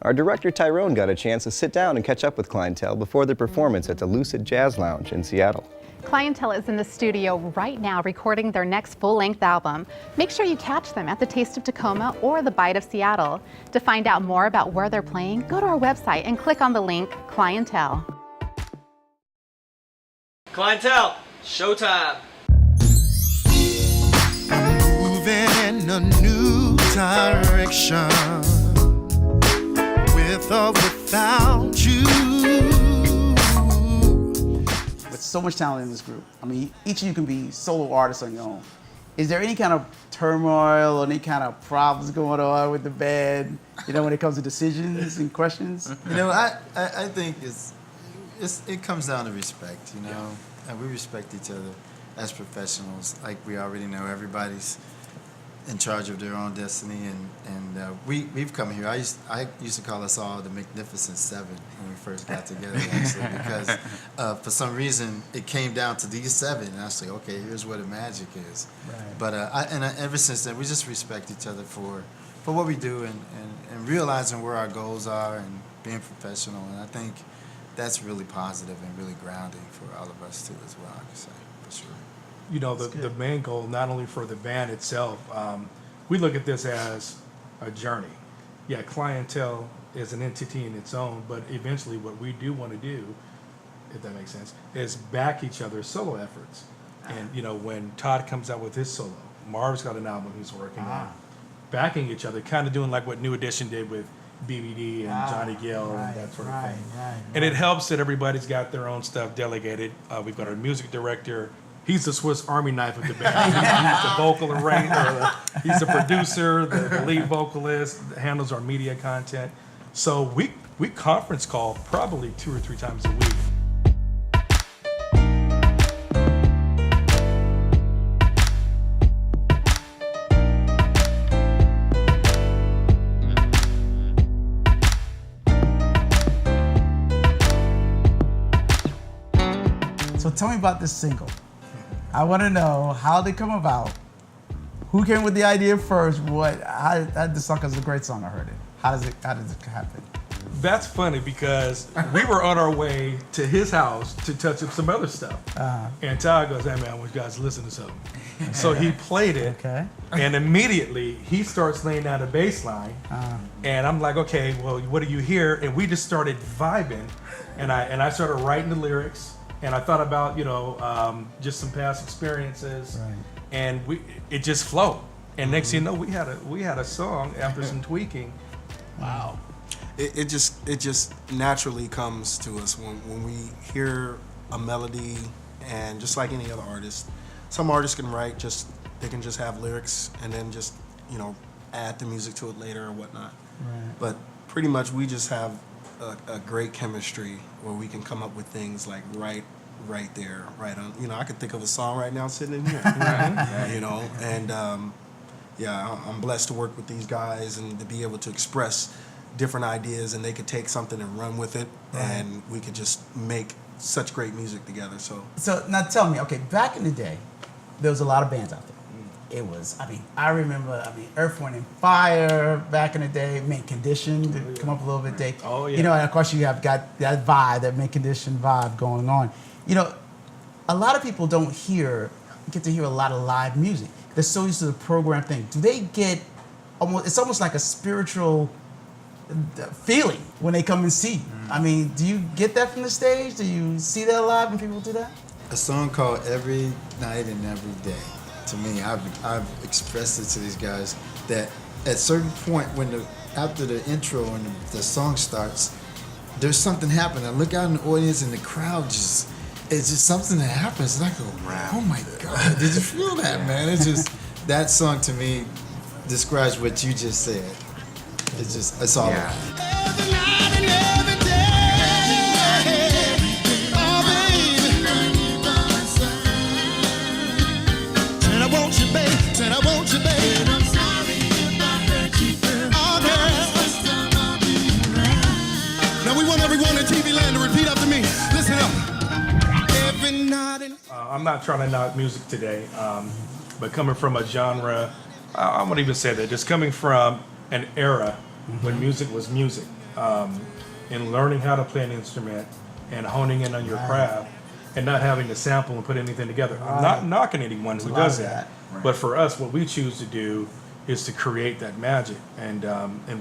Our director Tyrone got a chance to sit down and catch up with Klyntel before their performance at the Lucid Jazz Lounge in Seattle. Klyntel is in the studio right now recording their next full-length album. Make sure you catch them at the Taste of Tacoma or the Bite of Seattle. To find out more about where they're playing, go to our website and click on the link Klyntel. Klyntel, showtime. Moving in a new direction, with or without you. With so much talent in this group, I mean, each of you can be solo artists on your own. Is there any kind of turmoil or any kind of problems going on with the band, you know, when it comes to decisions and questions? You know, I think it comes down to respect, you know, and we respect each other as professionals. Like we already know, everybody's in charge of their own destiny, and we've come here. I used to call us all the Magnificent Seven when we first got together, actually, because for some reason it came down to these seven, and I was like, okay, here's where the magic is. Right. But ever since then, we just respect each other for what we do and realizing where our goals are and being professional, and I think that's really positive and really grounding for all of us too, as well. I can say for sure. You know, the main goal, not only for the band itself, we look at this as a journey. Yeah, Klyntel is an entity in its own, but eventually what we do want to do, if that makes sense, is back each other's solo efforts. And, you know, when Todd comes out with his solo, Marv's got an album he's working on, backing each other, kind of doing like what New Edition did with BBD and Johnny Gill and that sort of thing. And it helps that everybody's got their own stuff delegated. We've got our music director. He's the Swiss Army knife of the band. He's the vocal arranger, he's the producer, the lead vocalist, handles our media content. So we conference call probably 2 or 3 times a week. So tell me about this single. I want to know how they come about, who came with the idea first, how this song is a great song, I heard it. How does it happen? That's funny because we were on our way to his house to touch up some other stuff. And Todd goes, hey man, I want you guys to listen to something. So he played it, and immediately he starts laying down a bass line. And I'm like, okay, well, what do you hear? And we just started vibing, and I started writing the lyrics. And I thought about, you know, just some past experiences, and it just flowed. And next thing you know, we had a song after some tweaking. Wow. It just naturally comes to us when we hear a melody, and just like any other artist, some artists can write they can just have lyrics and then just, you know, add the music to it later or whatnot. But pretty much we just have a great chemistry where we can come up with things like right there, right on. You know, I could think of a song right now sitting in here. You know, and yeah, I'm blessed to work with these guys and to be able to express different ideas, and they could take something and run with it, and we could just make such great music together. So now tell me, okay, back in the day, there was a lot of bands out there. It was, I remember, Earth, Wind and Fire back in the day, Mint Condition, to come up a little bit late. Oh, yeah. You know, and of course you have got that vibe, that Mint Condition vibe going on. You know, a lot of people don't get to hear a lot of live music. They're so used to the program thing. Do they get it's almost like a spiritual feeling when they come and see you? I mean, do you get that from the stage? Do you see that live when people do that? A song called Every Night and Every Day. To me, I've expressed it to these guys that at a certain point after the intro and the song starts, there's something happening. I look out in the audience and the crowd it's just something that happens. And I go, oh my God, did you feel that, man? It's just, that song to me describes what you just said. It's all about it. Every night and every day, oh baby. Said I want you, babe. Said I want you, babe. I'm sorry if I hurt you, girl. Oh, girl. Now we want everyone in TV land to repeat after me. Listen up. Every night and I'm not trying to knock music today, but coming from a genre, I won't even say that, just coming from an era when music was music, and learning how to play an instrument and honing in on your craft and not having to sample and put anything together. I'm not knocking anyone who does that, but for us, what we choose to do is to create that magic, and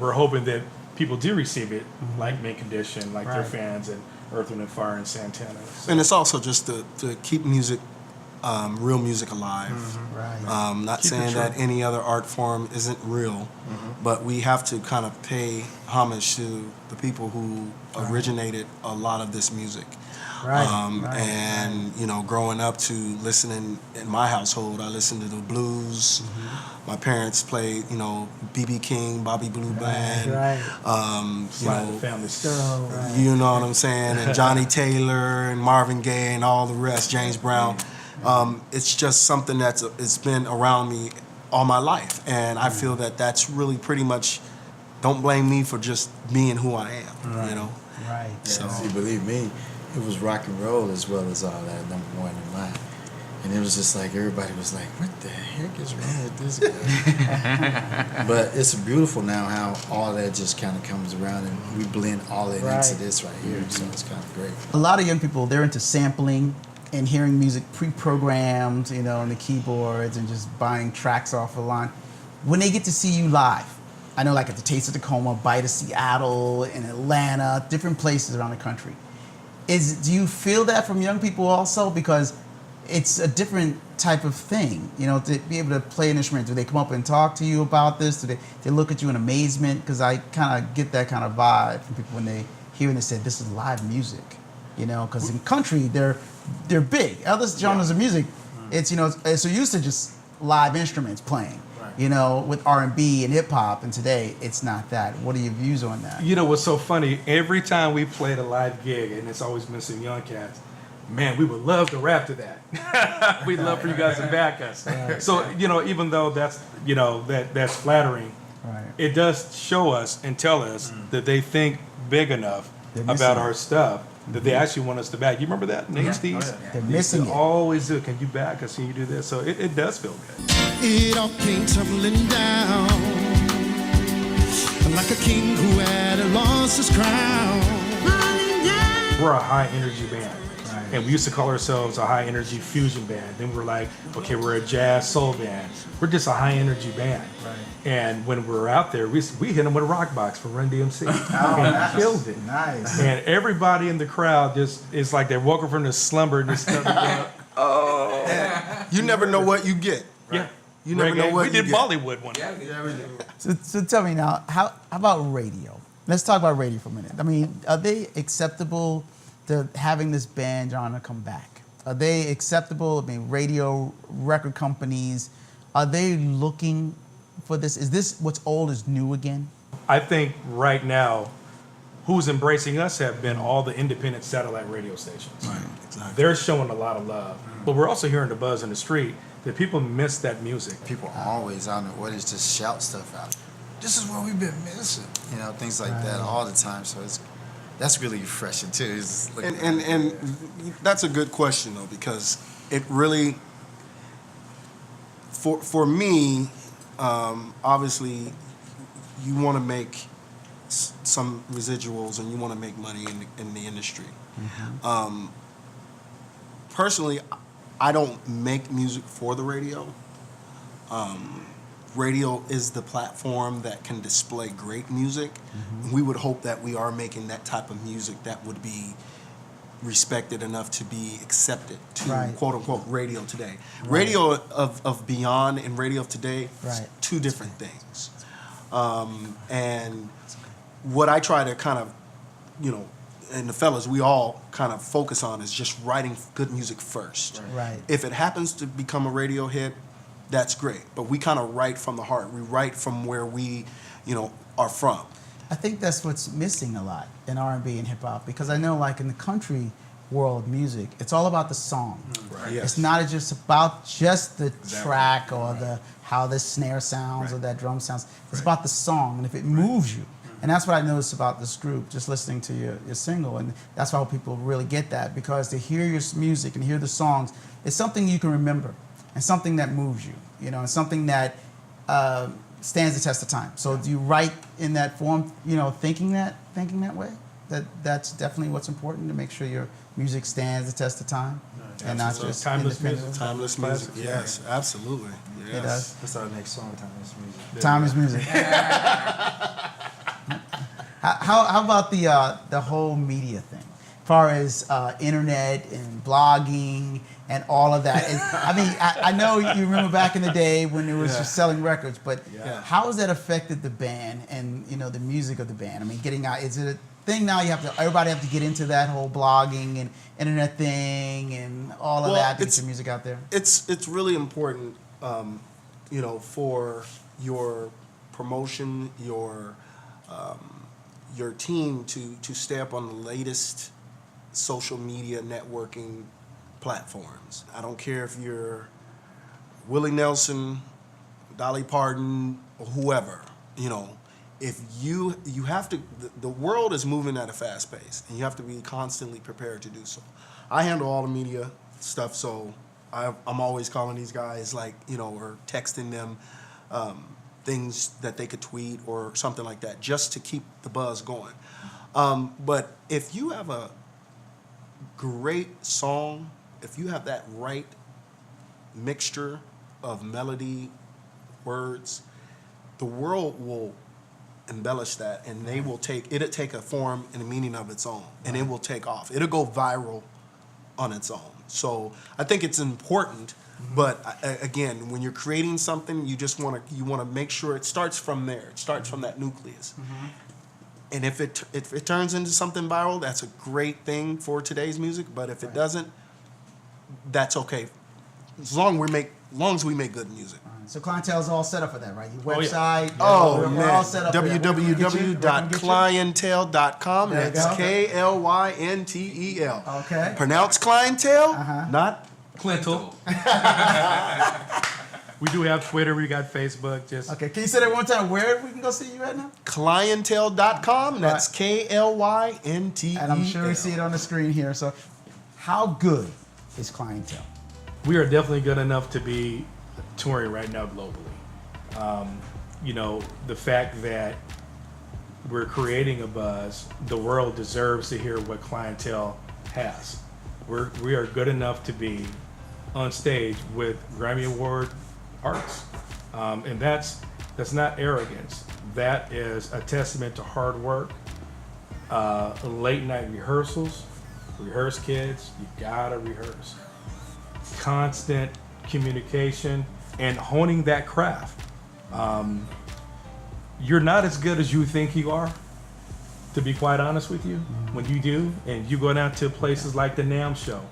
we're hoping that people do receive it, like Mint Condition, like their fans, and Earth, Wind, and Fire, and Santana. So. And it's also just to keep music, real music alive. Not Keep saying it that true. any other art form isn't real, but we have to kind of pay homage to the people who originated a lot of this music. And you know, growing up to listening in my household, I listened to the blues. My parents played, you know, B.B. King, Bobby Blue Band. You Slide know, the family stuff. you know what I'm saying, and Johnny Taylor and Marvin Gaye and all the rest, James Brown. It's just something it's been around me all my life, and I feel that that's really pretty much. Don't blame me for just being who I am. You know. So see, believe me, it was rock and roll as well as all that number one in mine. And it was just like everybody was like, "What the heck is wrong with this guy?" But it's beautiful now how all that just kind of comes around and we blend all that into this right here. So it's kind of great. A lot of young people, they're into sampling and hearing music pre-programmed, you know, on the keyboards and just buying tracks off the line. When they get to see you live, I know like at the Taste of Tacoma, Bite of Seattle, in Atlanta, different places around the country. Do you feel that from young people also? Because it's a different type of thing, you know, to be able to play an instrument. Do they come up and talk to you about this? Do they look at you in amazement? Because I kind of get that kind of vibe from people when they hear and they say, this is live music, you know, because in country, they're big. Other genres of music, it's, you know, it's so used to just live instruments playing, you know, with R&B and hip hop, and today it's not that. What are your views on that? You know what's so funny? Every time we played a live gig, and it's always been some young cats, man, we would love to rap to that. We'd love for you guys to back us. So, you know, even though that's, you know, that's flattering, it does show us and tell us that they think big enough about our stuff that they actually want us to back. You remember that in the 80s? They're missing it. Always do. Can you back us? Can you do this? So it does feel good. It all came tumbling down like a king who had lost his crown. We're a high energy band. And we used to call ourselves a high energy fusion band. Then we're like, okay, we're a jazz soul band. We're just a high energy band. And when we're out there, we hit them with a rock box from Run DMC. And killed it. Nice. And everybody in the crowd just, it's like they woke up from the slumber and just started going, You never know what you get. yeah. You never know what we you did get. Bollywood one. So tell me now, how about radio? Let's talk about radio for a minute. I mean, are they acceptable to having this band genre come back? Are they acceptable? I mean, radio, record companies, are they looking for this? Is this what's old is new again? I think right now, who's embracing us have been all the independent satellite radio stations. Exactly. They're showing a lot of love. But we're also hearing the buzz in the street that people miss that music. People always out in the audience just shout stuff out. This is what we've been missing. You know, things like that all the time. So that's really refreshing too. It's just looking And that's a good question though, because it really, for me, obviously, you want to make some residuals and you want to make money in the industry. Personally, I don't make music for the radio. Radio is the platform that can display great music. We would hope that we are making that type of music that would be respected enough to be accepted to quote unquote radio today. Radio of beyond and radio of today is two different things. And what I try to kind of, you know, and the fellas, we all kind of focus on is just writing good music first. If it happens to become a radio hit, that's great. But we kind of write from the heart. We write from where we, you know, are from. I think that's what's missing a lot in R&B and hip hop, because I know like in the country world of music, it's all about the song. It's not just about just the track or the how the snare sounds or that drum sounds. It's about the song, and if it moves you. And that's what I noticed about this group, just listening to your single, and that's why people really get that, because to hear your music and hear the songs, it's something you can remember, and something that moves you, you know, and something that stands the test of time. So do you write in that form, you know, thinking that way? That's definitely what's important, to make sure your music stands the test of time, and not just Timeless music. independent. Timeless music. Yes, absolutely. Yes. It does. That's our next song, Timeless Music. Timeless music. How about the whole media thing, as far as internet and blogging and all of that? I mean, I know you remember back in the day when it was just selling records, but how has that affected the band and, you know, the music of the band? I mean, getting out, is it a thing now? Everybody have to get into that whole blogging and internet thing and all of that to get your music out there? It's really important, you know, for your promotion, your team to stay up on the latest social media networking platforms. I don't care if you're Willie Nelson, Dolly Parton, or whoever, you know. If you have to, the world is moving at a fast pace, and you have to be constantly prepared to do so. I handle all the media stuff, so I'm always calling these guys, like, you know, or texting them things that they could tweet or something like that, just to keep the buzz going. But if you have a great song, if you have that right mixture of melody, words, the world will embellish that, and it'll take a form and a meaning of its own, and it will take off. It'll go viral on its own. So I think it's important, but again, when you're creating something, you want to make sure it starts from there. It starts from that nucleus. And if it turns into something viral, that's a great thing for today's music. But if it doesn't, that's okay, as long as we make good music. So Klyntel's all set up for that, right? Your website. Oh, we're man. all set up for that. www.klyntel.com. There you That's go. Klyntel. Okay. Pronounce clientele, not Klyntel. We do have Twitter. We got Facebook. Just Okay, can you say that one time? Where we can go see you right now? clientele.com. That's Klyntel. And I'm sure we see it on the screen here. So, how good is Klyntel? we are definitely good enough to be touring right now globally. You know, the fact that we're creating a buzz, the world deserves to hear what Klyntel has. We are good enough to be on stage with Grammy Award artists, and that's not arrogance. That is a testament to hard work, late night rehearsals. Rehearse, kids. You gotta rehearse. Constant communication and honing that craft. You're not as good as you think you are, to be quite honest with you. When you do, and you go down to places like the NAMM show,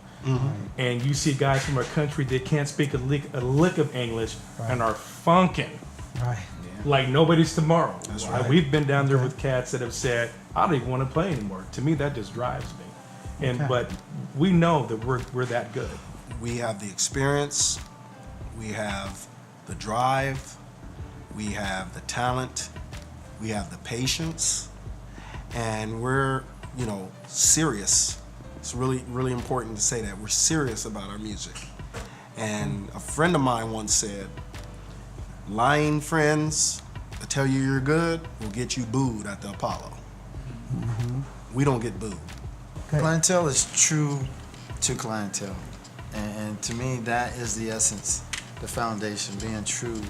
and you see guys from a country that can't speak a lick of English and are funking like nobody's tomorrow. That's right. We've been down there with cats that have said, I don't even want to play anymore. To me, that just drives me. But we know that we're that good. We have the experience, we have the drive, we have the talent, we have the patience, and we're, serious. It's really, really important to say that. We're serious about our music. And a friend of mine once said, lying friends that tell you you're good will get you booed at the Apollo. We don't get booed. Klyntel is true to Klyntel. And to me, that is the essence, the foundation, being true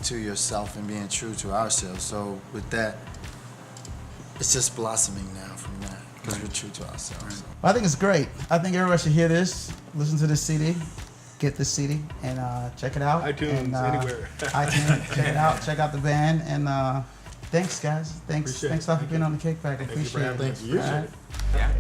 to yourself and being true to ourselves. So with that, it's just blossoming now from that, because we're true to ourselves. Well, I think it's great. I think everybody should hear this, listen to this CD, get this CD, and check it out. iTunes, and, anywhere. iTunes, check it out. Check out the band. And thanks, guys. Thanks a lot for being on the Kickback. I appreciate it. Thank you. All right. Yeah.